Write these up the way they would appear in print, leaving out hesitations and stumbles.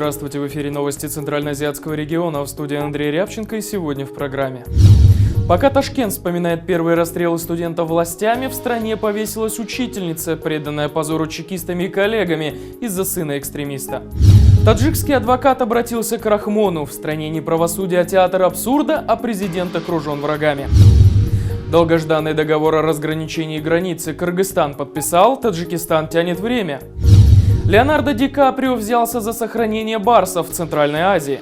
Здравствуйте, в эфире новости Центральноазиатского региона, в студии Андрей Рябченко, и сегодня в программе. Пока Ташкент вспоминает первые расстрелы студентов властями, в стране повесилась учительница, преданная позору чекистами и коллегами из-за сына экстремиста. Таджикский адвокат обратился к Рахмону. В стране не правосудие, а театр абсурда, а президент окружен врагами. Долгожданный договор о разграничении границы Кыргызстан подписал, Таджикистан тянет время. Леонардо Ди Каприо взялся за сохранение барсов в Центральной Азии.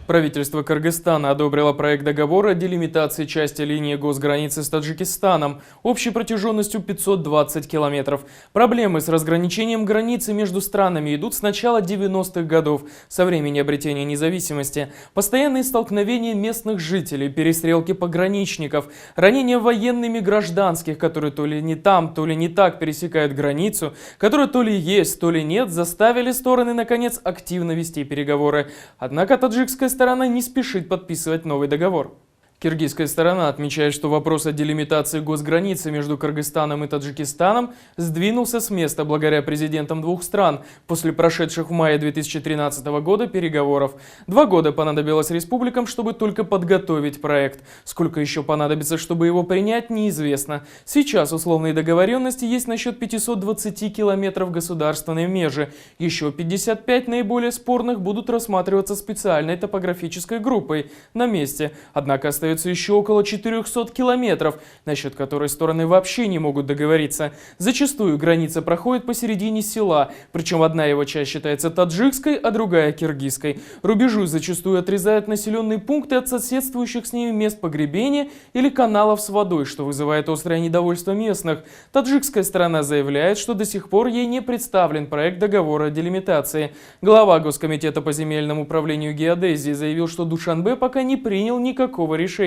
Правительство Кыргызстана одобрило проект договора о делимитации части линии госграницы с Таджикистаном общей протяженностью 520 километров. Проблемы с разграничением границы между странами идут с начала 90-х годов, со времени обретения независимости. Постоянные столкновения местных жителей, перестрелки пограничников, ранения военными гражданских, которые то ли не там, то ли не так пересекают границу, которые то ли есть, то ли нет, заставили стороны, наконец, активно вести переговоры. Однако таджикская сторона не спешит подписывать новый договор. Киргизская сторона отмечает, что вопрос о делимитации госграницы между Кыргызстаном и Таджикистаном сдвинулся с места благодаря президентам двух стран после прошедших в мае 2013 года переговоров. 2 года понадобилось республикам, чтобы только подготовить проект. Сколько еще понадобится, чтобы его принять, неизвестно. Сейчас условные договоренности есть насчет 520 километров государственной межи. Еще 55 наиболее спорных будут рассматриваться специальной топографической группой на месте. Однако остается еще около 400 километров, насчет которой стороны вообще не могут договориться. Зачастую граница проходит посередине села, причем одна его часть считается таджикской, а другая киргизской. Рубежи зачастую отрезают населенные пункты от соседствующих с ними мест погребения или каналов с водой, что вызывает острое недовольство местных. Таджикская сторона заявляет, что до сих пор ей не представлен проект договора о делимитации. Глава Госкомитета по земельному управлению и геодезии заявил, что Душанбе пока не принял никакого решения,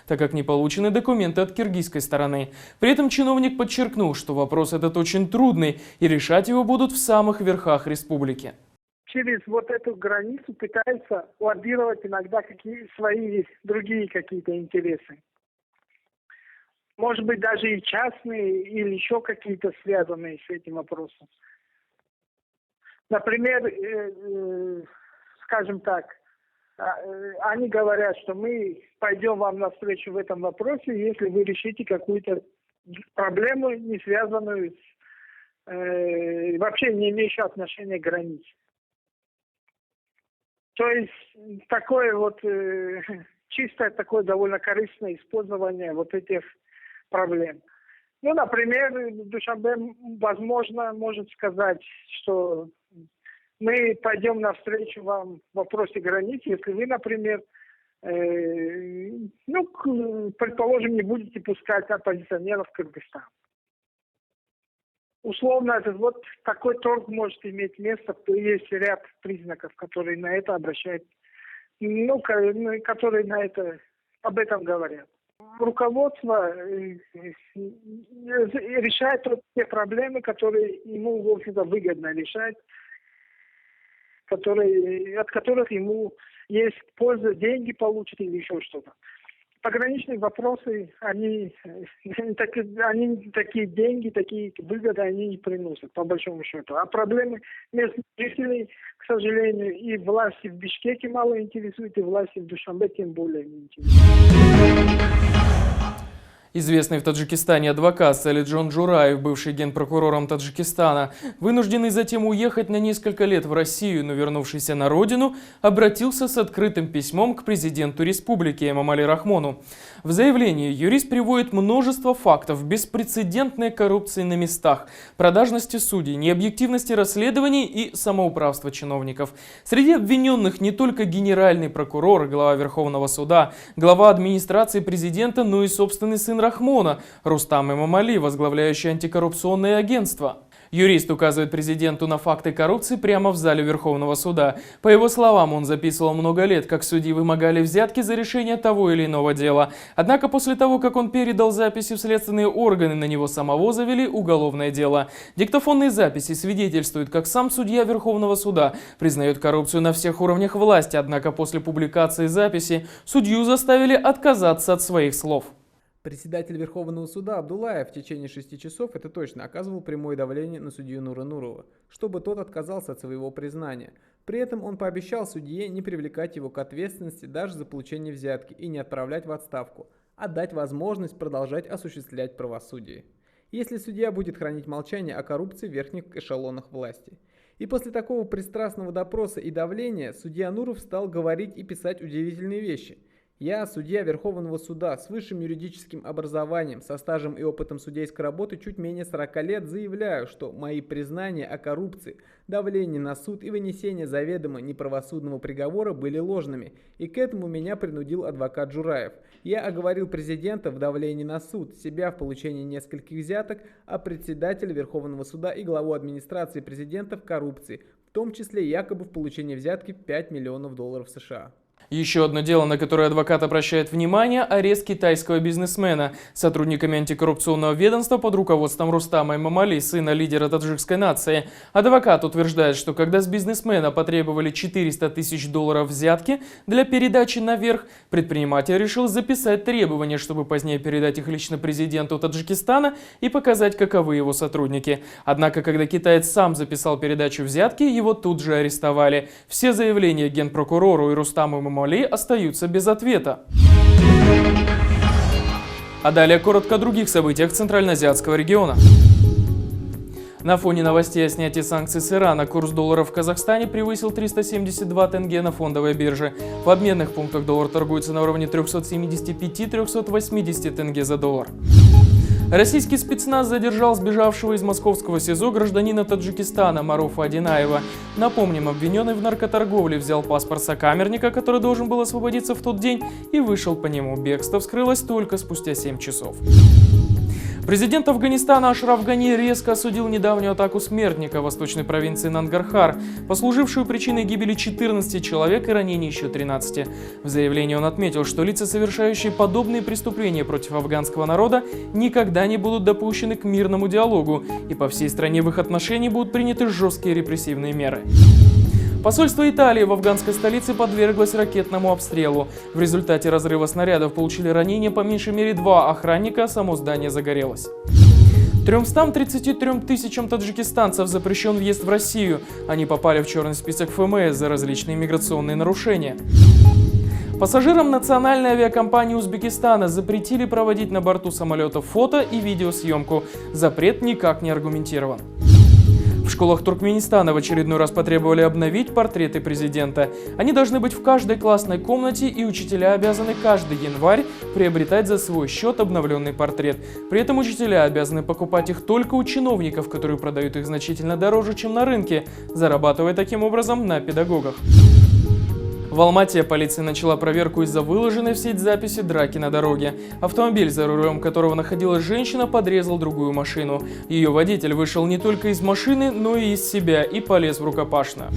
так как не получены документы от киргизской стороны. При этом чиновник подчеркнул, что вопрос этот очень трудный и решать его будут в самых верхах республики. Через вот эту границу пытаются лоббировать иногда свои другие какие-то интересы. Может быть, даже и частные, или еще какие-то связанные с этим вопросом. Например, скажем так, они говорят, что мы пойдем вам навстречу в этом вопросе, если вы решите какую-то проблему, не связанную с вообще не имеющую отношения к границе. То есть такое вот чисто такое довольно корыстное использование вот этих проблем. Ну, например, Душанбе, возможно, может сказать, что мы пойдем навстречу вам в вопросе границ, если вы, например, предположим, не будете пускать оппозиционеров в Кыргызстан. Условно, вот такой торг может иметь место. Есть ряд признаков, которые на это обращают, которые об этом говорят. Руководство решает те проблемы, которые ему, в общем-то, выгодно решать, от которых ему есть польза, деньги получит или еще что-то. Пограничные вопросы, они такие деньги, такие выгоды они не приносят, по большому счету. А проблемы местных жителей, к сожалению, и власти в Бишкеке мало интересуют, и власти в Душанбе тем более не интересуют. Известный в Таджикистане адвокат Салиджон Джураев, бывший генпрокурором Таджикистана, вынужденный затем уехать на несколько лет в Россию, но вернувшийся на родину, обратился с открытым письмом к президенту республики Эмомали Рахмону. В заявлении юрист приводит множество фактов беспрецедентной коррупции на местах, продажности судей, необъективности расследований и самоуправства чиновников. Среди обвиненных не только генеральный прокурор, глава Верховного суда, глава администрации президента, но и собственный сын Рахмона, Рустам Эмомали, возглавляющий антикоррупционное агентство. Юрист указывает президенту на факты коррупции прямо в зале Верховного суда. По его словам, он записывал много лет, как судьи вымогали взятки за решение того или иного дела. Однако после того, как он передал записи в следственные органы, на него самого завели уголовное дело. Диктофонные записи свидетельствуют, как сам судья Верховного суда признает коррупцию на всех уровнях власти, однако после публикации записи судью заставили отказаться от своих слов. Председатель Верховного суда Абдуллаев в течение 6 часов, это точно, оказывал прямое давление на судью Нура Нурова, чтобы тот отказался от своего признания. При этом он пообещал судье не привлекать его к ответственности даже за получение взятки и не отправлять в отставку, а дать возможность продолжать осуществлять правосудие, если судья будет хранить молчание о коррупции в верхних эшелонах власти. И после такого пристрастного допроса и давления судья Нуров стал говорить и писать удивительные вещи. «Я, судья Верховного суда с высшим юридическим образованием, со стажем и опытом судейской работы чуть менее 40 лет, заявляю, что мои признания о коррупции, давлении на суд и вынесение заведомо неправосудного приговора были ложными, и к этому меня принудил адвокат Джураев. Я оговорил президента в давлении на суд, себя в получении нескольких взяток, а председателя Верховного суда и главу администрации президента в коррупции, в том числе якобы в получении взятки в $5 миллионов США». Еще одно дело, на которое адвокат обращает внимание – арест китайского бизнесмена. Сотрудниками антикоррупционного ведомства под руководством Рустама Эмомали, сына лидера таджикской нации. Адвокат утверждает, что когда с бизнесмена потребовали $400 тысяч взятки для передачи наверх, предприниматель решил записать требования, чтобы позднее передать их лично президенту Таджикистана и показать, каковы его сотрудники. Однако, когда китаец сам записал передачу взятки, его тут же арестовали. Все заявления генпрокурору и Рустаму Эмомали остаются без ответа. А далее коротко о других событиях Центральноазиатского региона. На фоне новостей о снятии санкций с Ирана курс доллара в Казахстане превысил 372 тенге на фондовой бирже. В обменных пунктах доллар торгуется на уровне 375-380 тенге за доллар. Российский спецназ задержал сбежавшего из московского СИЗО гражданина Таджикистана Маруфа Адинаева. Напомним, обвиненный в наркоторговле взял паспорт сокамерника, который должен был освободиться в тот день, и вышел по нему. Бегство вскрылось только спустя 7 часов. Президент Афганистана Ашраф Гани резко осудил недавнюю атаку смертника в восточной провинции Нангархар, послужившую причиной гибели 14 человек и ранений еще 13. В заявлении он отметил, что лица, совершающие подобные преступления против афганского народа, никогда не будут допущены к мирному диалогу, и по всей стране в их отношении будут приняты жесткие репрессивные меры. Посольство Италии в афганской столице подверглось ракетному обстрелу. В результате разрыва снарядов получили ранения по меньшей мере 2 охранника, а само здание загорелось. 333 тысячам таджикистанцев запрещен въезд в Россию. Они попали в черный список ФМС за различные миграционные нарушения. Пассажирам национальной авиакомпании Узбекистана запретили проводить на борту самолетов фото и видеосъемку. Запрет никак не аргументирован. В школах Туркменистана в очередной раз потребовали обновить портреты президента. Они должны быть в каждой классной комнате, и учителя обязаны каждый январь приобретать за свой счет обновленный портрет. При этом учителя обязаны покупать их только у чиновников, которые продают их значительно дороже, чем на рынке, зарабатывая таким образом на педагогах. В Алмате полиция начала проверку из-за выложенной в сеть записи драки на дороге. Автомобиль, за рулем которого находилась женщина, подрезал другую машину. Ее водитель вышел не только из машины, но и из себя и полез в рукопашную.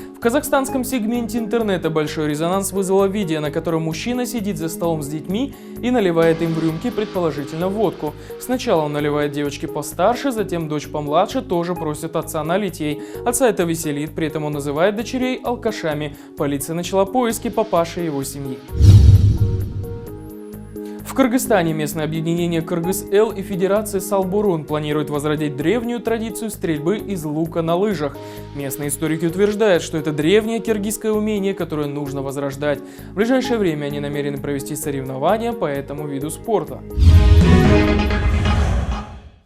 В казахстанском сегменте интернета большой резонанс вызвало видео, на котором мужчина сидит за столом с детьми и наливает им в рюмки, предположительно, водку. Сначала он наливает девочке постарше, затем дочь помладше тоже просит отца налить ей. Отца это веселит, при этом он называет дочерей алкашами. Полиция начала поиски папаши и его семьи. В Кыргызстане местное объединение Кыргыз-Эл и Федерация Салбурун планируют возродить древнюю традицию стрельбы из лука на лыжах. Местные историки утверждают, что это древнее киргизское умение, которое нужно возрождать. В ближайшее время они намерены провести соревнования по этому виду спорта.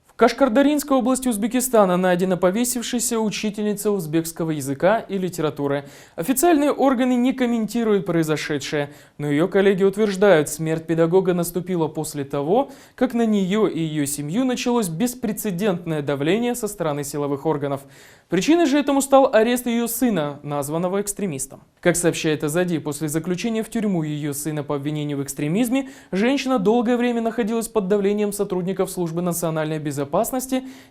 В Кашкардаринской области Узбекистана найдена повесившаяся учительница узбекского языка и литературы. Официальные органы не комментируют произошедшее, но ее коллеги утверждают, смерть педагога наступила после того, как на нее и ее семью началось беспрецедентное давление со стороны силовых органов. Причиной же этому стал арест ее сына, названного экстремистом. Как сообщает Азади, после заключения в тюрьму ее сына по обвинению в экстремизме, женщина долгое время находилась под давлением сотрудников службы национальной безопасности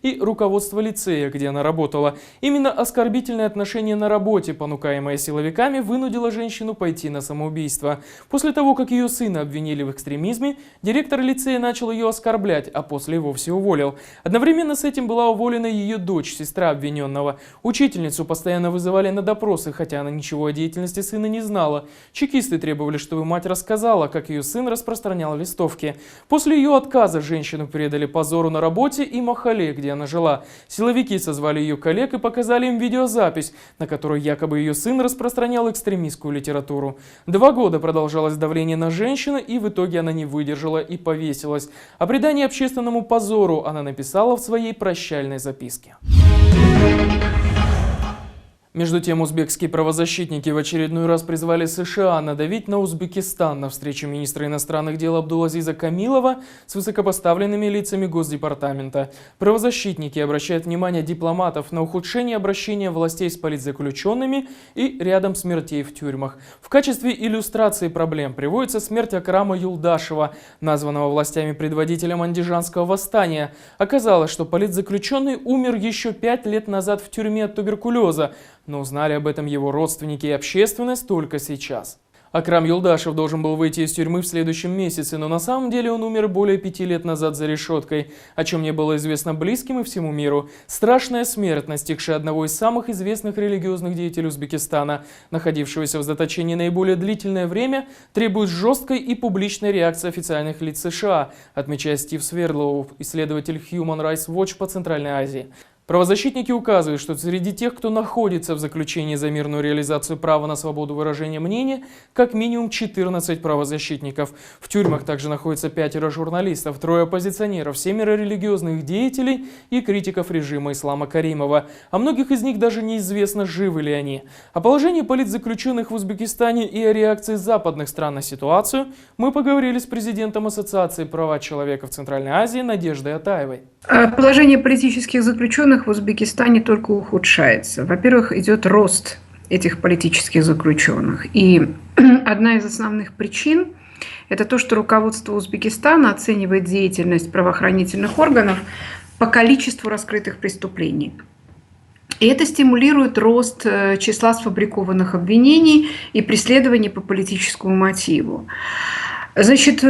и руководства лицея, где она работала. Именно оскорбительное отношение на работе, понукаемое силовиками, вынудило женщину пойти на самоубийство. После того, как ее сына обвинили в экстремизме, директор лицея начал ее оскорблять, а после и вовсе уволил. Одновременно с этим была уволена ее дочь, сестра обвиненного. Учительницу постоянно вызывали на допросы, хотя она ничего о деятельности сына не знала. Чекисты требовали, чтобы мать рассказала, как ее сын распространял листовки. После ее отказа женщину предали позору на работе и Махале, где она жила. Силовики созвали ее коллег и показали им видеозапись, на которой якобы ее сын распространял экстремистскую литературу. 2 года продолжалось давление на женщину, и в итоге она не выдержала и повесилась. О предании общественному позору она написала в своей прощальной записке. Между тем, узбекские правозащитники в очередной раз призвали США надавить на Узбекистан на встречу министра иностранных дел Абдулазиза Камилова с высокопоставленными лицами Госдепартамента. Правозащитники обращают внимание дипломатов на ухудшение обращения властей с политзаключенными и рядом смертей в тюрьмах. В качестве иллюстрации проблем приводится смерть Акрама Юлдашева, названного властями предводителем андижанского восстания. Оказалось, что политзаключенный умер еще 5 лет назад в тюрьме от туберкулеза, но узнали об этом его родственники и общественность только сейчас. Акрам Юлдашев должен был выйти из тюрьмы в следующем месяце, но на самом деле он умер более 5 лет назад за решеткой, о чем не было известно близким и всему миру. Страшная смерть, настигшая одного из самых известных религиозных деятелей Узбекистана, находившегося в заточении наиболее длительное время, требует жесткой и публичной реакции официальных лиц США, отмечает Стив Свердлоу, исследователь Human Rights Watch по Центральной Азии. Правозащитники указывают, что среди тех, кто находится в заключении за мирную реализацию права на свободу выражения мнения, как минимум 14 правозащитников. В тюрьмах также находится 5 журналистов, 3 оппозиционеров, 7 религиозных деятелей и критиков режима Ислама Каримова. О многих из них даже неизвестно, живы ли они. О положении политзаключенных в Узбекистане и о реакции западных стран на ситуацию мы поговорили с президентом Ассоциации права человека в Центральной Азии Надеждой Атаевой. Положение политических заключенных в Узбекистане только ухудшается. Во-первых, идет рост этих политических заключенных. И одна из основных причин – это то, что руководство Узбекистана оценивает деятельность правоохранительных органов по количеству раскрытых преступлений. И это стимулирует рост числа сфабрикованных обвинений и преследований по политическому мотиву. Значит,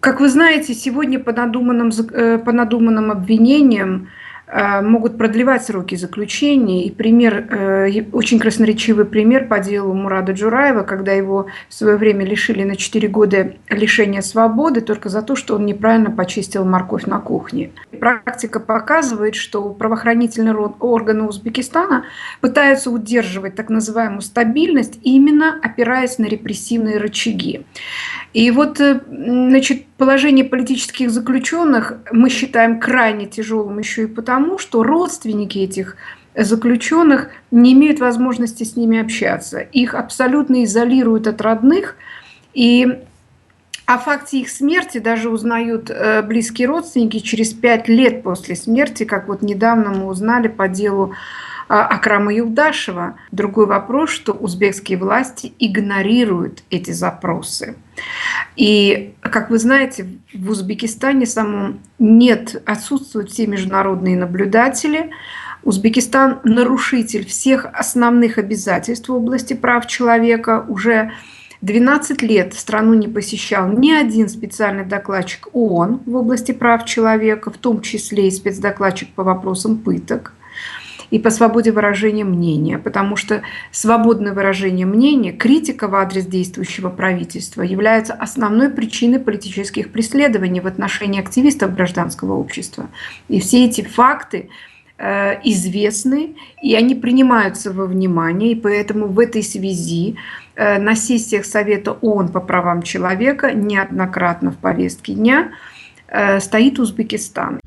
как вы знаете, сегодня по надуманным обвинениям могут продлевать сроки заключения. И очень красноречивый пример по делу Мурада Джураева, когда его в свое время лишили на 4 года лишения свободы только за то, что он неправильно почистил морковь на кухне. Практика показывает, что правоохранительные органы Узбекистана пытаются удерживать так называемую стабильность, именно опираясь на репрессивные рычаги. И вот, значит, положение политических заключенных мы считаем крайне тяжелым еще и потому, что родственники этих заключенных не имеют возможности с ними общаться. Их абсолютно изолируют от родных, и о факте их смерти даже узнают близкие родственники через 5 лет после смерти, как вот недавно мы узнали по делу Акрама Юлдашева. Другой вопрос, что узбекские власти игнорируют эти запросы. И, как вы знаете, в Узбекистане самом отсутствуют все международные наблюдатели. Узбекистан – нарушитель всех основных обязательств в области прав человека. Уже 12 лет страну не посещал ни один специальный докладчик ООН в области прав человека, в том числе и спецдокладчик по вопросам пыток и по свободе выражения мнения, потому что свободное выражение мнения, критика в адрес действующего правительства является основной причиной политических преследований в отношении активистов гражданского общества. И все эти факты известны, и они принимаются во внимание, и поэтому в этой связи на сессиях Совета ООН по правам человека неоднократно в повестке дня стоит Узбекистан.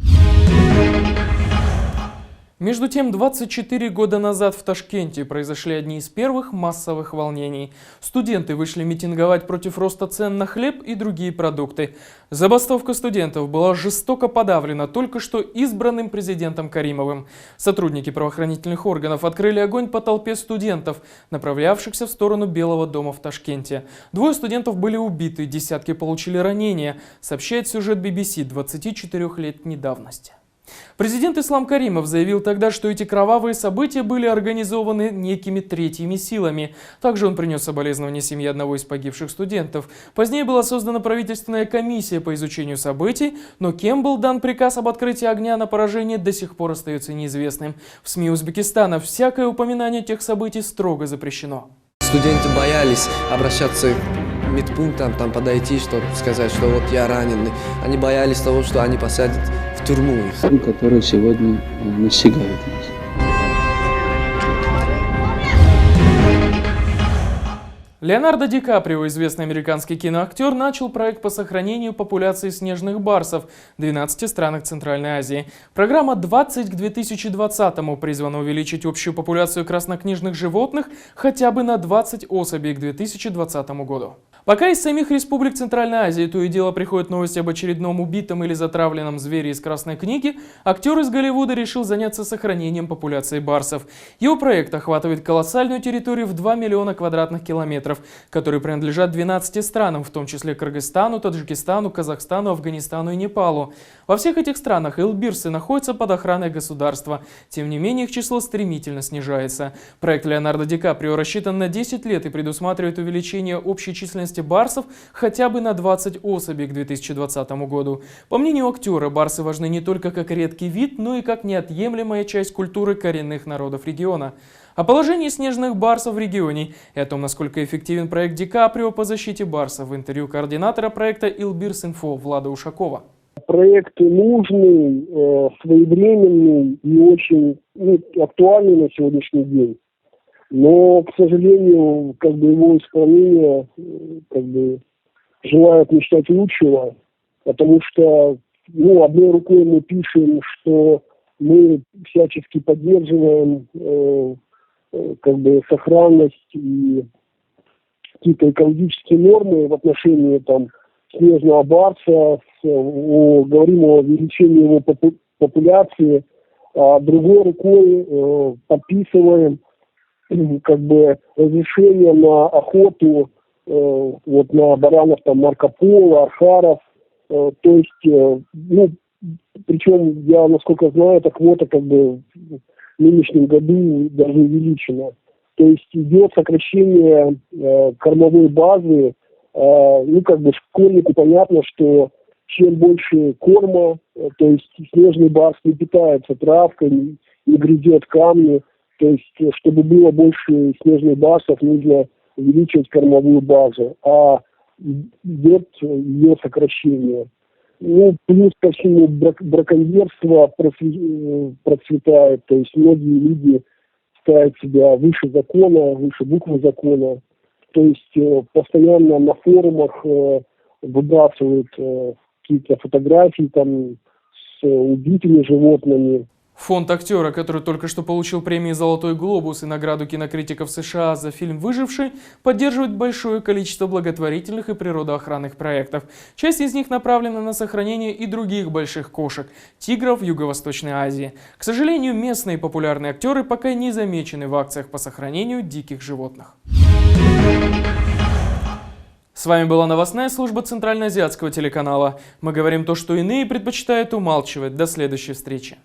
Между тем, 24 года назад в Ташкенте произошли одни из первых массовых волнений. Студенты вышли митинговать против роста цен на хлеб и другие продукты. Забастовка студентов была жестоко подавлена только что избранным президентом Каримовым. Сотрудники правоохранительных органов открыли огонь по толпе студентов, направлявшихся в сторону Белого дома в Ташкенте. 2 студентов были убиты, десятки получили ранения, сообщает сюжет BBC 24-летней давности. Президент Ислам Каримов заявил тогда, что эти кровавые события были организованы некими третьими силами. Также он принес соболезнования семье одного из погибших студентов. Позднее была создана правительственная комиссия по изучению событий, но кем был дан приказ об открытии огня на поражение, до сих пор остается неизвестным. В СМИ Узбекистана всякое упоминание тех событий строго запрещено. Студенты боялись обращаться к медпунктам, там подойти, чтобы сказать, что вот я раненый. Они боялись того, что они посадят в тюрьму их. Которые сегодня настигают нас. Леонардо Ди Каприо, известный американский киноактер, начал проект по сохранению популяции снежных барсов в 12 странах Центральной Азии. Программа «20 к 2020» призвана увеличить общую популяцию краснокнижных животных хотя бы на 20 особей к 2020 году. Пока из самих республик Центральной Азии то и дело приходят новости об очередном убитом или затравленном звере из Красной книги, актер из Голливуда решил заняться сохранением популяции барсов. Его проект охватывает колоссальную территорию в 2 миллиона квадратных километров, которые принадлежат 12 странам, в том числе Кыргызстану, Таджикистану, Казахстану, Афганистану и Непалу. Во всех этих странах элбирсы находятся под охраной государства. Тем не менее, их число стремительно снижается. Проект Леонардо Ди Каприо рассчитан на 10 лет и предусматривает увеличение общей численности барсов хотя бы на 20 особей к 2020 году. По мнению актера, барсы важны не только как редкий вид, но и как неотъемлемая часть культуры коренных народов региона. О положении снежных барсов в регионе и о том, насколько эффективен проект Ди Каприо по защите барсов, в интервью координатора проекта Илбирс.Инфо Влада Ушакова. Проект нужный, своевременный и очень актуальный на сегодняшний день. Но, к сожалению, его исполнение желают мечтать лучшего, потому что одной рукой мы пишем, что мы всячески поддерживаем сохранность и какие-то экологические нормы в отношении снежного барса, говорим о увеличении его популяции, а другой рукой подписываем разрешение на охоту на баранов Марко Поло, архаров. То есть, причем, я, насколько знаю, эта квота в нынешнем году даже увеличена. То есть идет сокращение кормовой базы. Школьнику понятно, что чем больше корма, то есть снежный барс не питается травкой, не грызет камни. То есть, чтобы было больше снежных барсов, нужно увеличивать кормовую базу, а идет ее сокращение. Плюс ко всему браконьерство процветает, то есть многие люди ставят себя выше закона, выше буквы закона. То есть постоянно на форумах выбрасывают какие-то фотографии с убитыми животными. Фонд актера, который только что получил премии «Золотой глобус» и награду кинокритиков США за фильм «Выживший», поддерживает большое количество благотворительных и природоохранных проектов. Часть из них направлена на сохранение и других больших кошек – тигров в Юго-Восточной Азии. К сожалению, местные популярные актеры пока не замечены в акциях по сохранению диких животных. С вами была новостная служба Центральноазиатского телеканала. Мы говорим то, что иные предпочитают умалчивать. До следующей встречи.